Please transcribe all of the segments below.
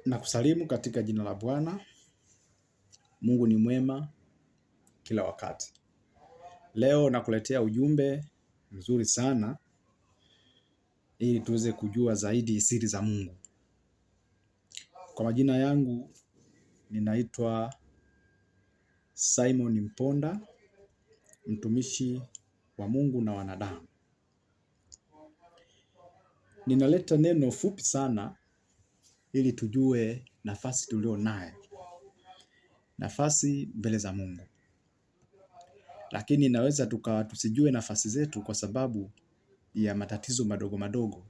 Na kusalimu katika jina la Bwana. Mungu ni mwema kila wakati. Leo nakuletea ujumbe mzuri sana ili tuweze kujua zaidi siri za Mungu. Kwa majina yangu ninaitwa Simon Mponda, mtumishi wa Mungu na wanadamu. Ninaleta neno fupi sana ili tujue nafasi tulio nayo. Nafasi mbele za Mungu. Lakini inaweza tusijue nafasi zetu kwa sababu ya matatizo madogo madogo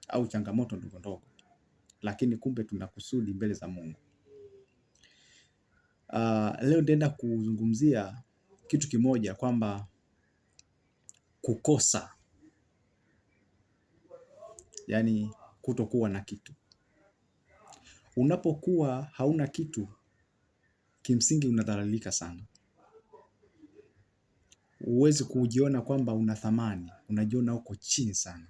au changamoto ndogo ndogo. Lakini kumbe tuna kusudi mbele za Mungu. Leo nitaenda kuzungumzia kitu kimoja kwamba kukosa, yani kutokuwa na kitu. Unapokuwa hauna kitu, kimsingi unadhalilika sana. Huwezi kujiona kwamba una thamani, unajiona uko chini sana.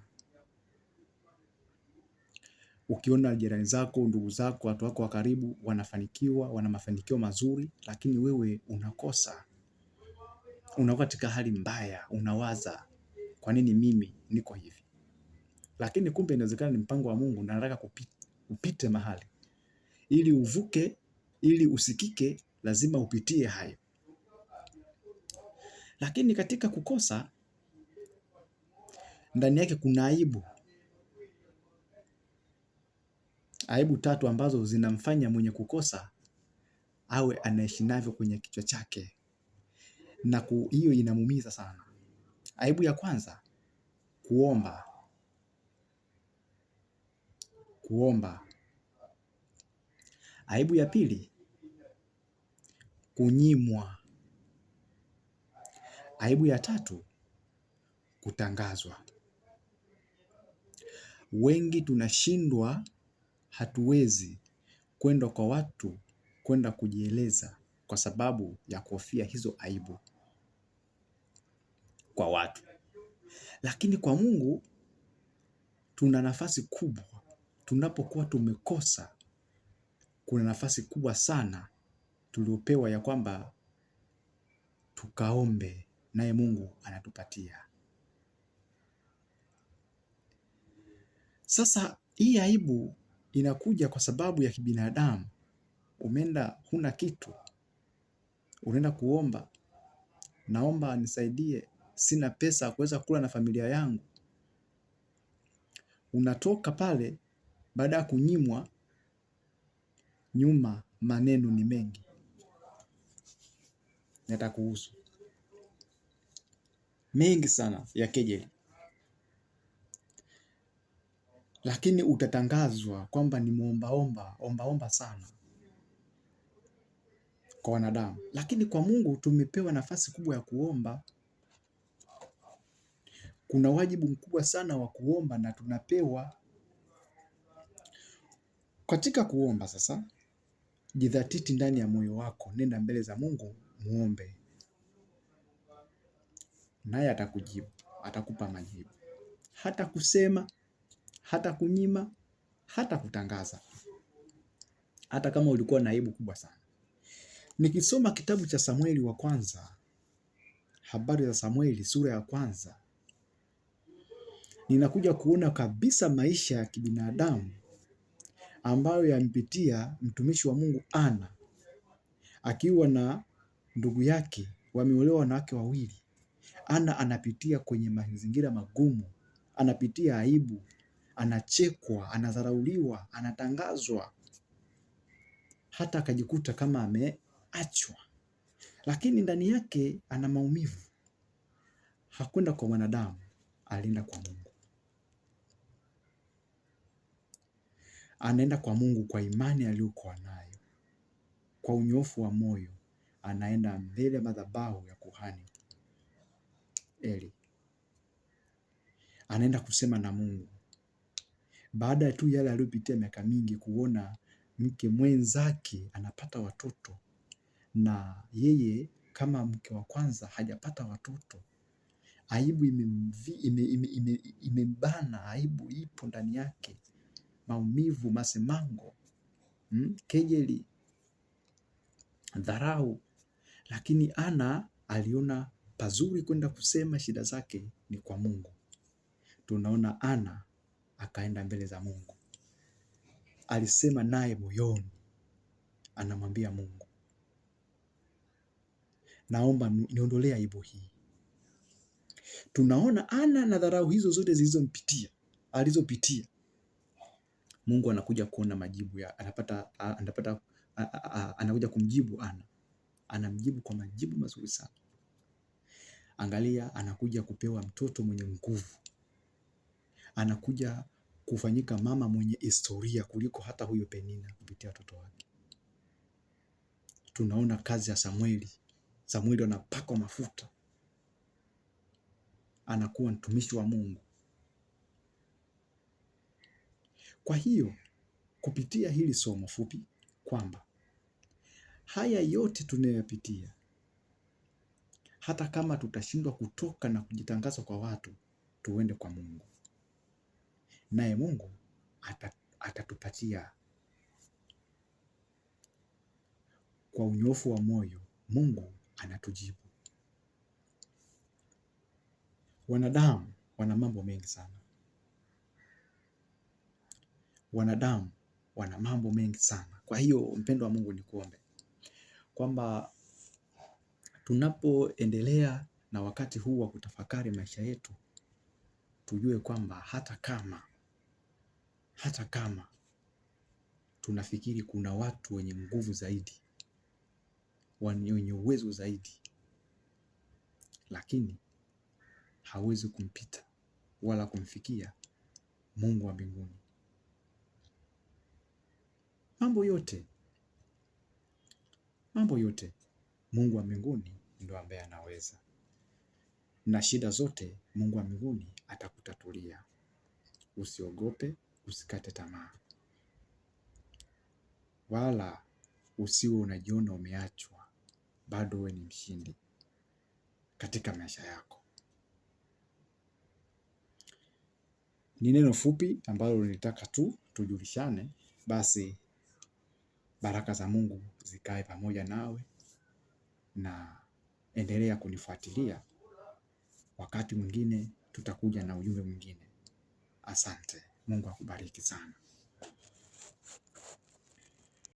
Ukiona jirani zako, ndugu zako, watu wako wa karibu wanafanikiwa, wana mafanikio mazuri, lakini wewe unakosa. Unakuwa katika hali mbaya, unawaza, kwa nini mimi niko hivi? Lakini kumbe inawezekana ni mpango wa Mungu na anataka upite mahali. Ili uvuke, ili usikike, lazima upitie hayo. Lakini katika kukosa, ndani yake kuna aibu. Aibu 3 ambazo zinamfanya mwenye kukosa awe anaishi navyo kwenye kichwa chake. Na hiyo inamuumiza sana. Aibu ya kwanza, kuomba. Aibu ya pili, kunyimwa. Aibu ya 3, kutangazwa. Wengi tunashindwa, hatuwezi kwenda kwa watu, kwenda kujieleza kwa sababu ya kuhofia hizo aibu kwa watu. Lakini kwa Mungu tuna nafasi kubwa. Tunapokuwa tumekosa, kuna nafasi kubwa sana tuliopewa ya kwamba tukaombe naye Mungu anatupatia. Sasa hii aibu inakuja kwa sababu ya kibinadamu. Umeenda huna kitu, unaenda kuomba, naomba nisaidie, sina pesa kuweza kula na familia yangu. Unatoka pale, baada ya kunyimwa, nyuma maneno ni mengi. Yatakuhusu. Mengi sana ya kejeli. Lakini utatangazwa kwamba ni ombaomba sana kwa wanadamu. Lakini kwa Mungu tumepewa nafasi kubwa ya kuomba. Kuna wajibu mkubwa sana wa kuomba na tunapewa. Katika kuomba sasa, jidhatiti ndani ya moyo wako, nenda mbele za Mungu, muombe. Naye atakujibu, atakupa majibu. Hata kusema, hata kunyima, hata kutangaza. Hata kama ulikuwa na aibu kubwa sana. Nikisoma kitabu cha Samueli wa kwanza, habari za Samueli sura ya 1, ninakuja kuona kabisa maisha ya kibinadamu ambayo yampitia mtumishi wa Mungu Ana, akiwa na ndugu yake, wameolewa wanawake wawili. Ana anapitia kwenye mazingira magumu, anapitia aibu, anachekwa, anadharauliwa, anatangazwa, hata akajikuta kama ameachwa. Lakini ndani yake ana maumivu. Hakwenda kwa wanadamu, alienda kwa Mungu. Anaenda kwa Mungu kwa imani aliyokuwa nayo. Kwa unyofu wa moyo, anaenda mbele madhabahu ya kuhani Eli. Anaenda kusema na Mungu. Baada tu yale aliyopitia miaka mingi, kuona mke mwenzake anapata watoto na yeye kama mke wa kwanza hajapata watoto. Aibu imembana, aibu ipo ndani yake. Maumivu, masemango kejeli, dharau, lakini Ana aliona pazuri kwenda kusema shida zake ni kwa Mungu. Tunaona Ana akaenda mbele za Mungu, alisema naye moyoni, anamwambia Mungu, naomba niondolee aibu hii. Tunaona Ana na dharau hizo zote alizopitia, Mungu anakuja kuona majibu anakuja kumjibu Ana. Anamjibu kwa majibu mazuri sana. Angalia, anakuja kupewa mtoto mwenye nguvu, anakuja kufanyika mama mwenye historia kuliko hata huyo Penina kupitia watoto wake. Tunaona kazi ya Samueli anapakwa mafuta, anakuwa mtumishi wa Mungu. Kwa hiyo kupitia hili somo fupi kwamba haya yote tunayopitia, hata kama tutashindwa kutoka na kujitangaza kwa watu, tuende kwa Mungu, naye Mungu atatupatia kwa unyofu wa moyo. Mungu anatujibu. Wanadamu wana mambo mengi sana. Wanadamu wana mambo mengi sana. Kwa hiyo mpendo wa Mungu, nikuombe kwamba tunapoendelea na wakati huu wa kutafakari maisha yetu, tujue kwamba hata kama tunafikiri kuna watu wenye nguvu zaidi, wenye uwezo zaidi, lakini hawezi kumpita wala kumfikia Mungu wa mbinguni. Mambo yote Mungu wa mbinguni ndio ambaye anaweza, na shida zote Mungu wa mbinguni atakutatulia. Usiogope, usikate tamaa, wala usiwe unajiona umeachwa. Bado wewe ni mshindi katika maisha yako. Ni neno fupi ambalo nilitaka tu tujulishane. Basi baraka za Mungu zikae pamoja nawe, na endelea kunifuatilia. Wakati mwingine tutakuja na ujumbe mwingine. Asante. Mungu akubariki sana.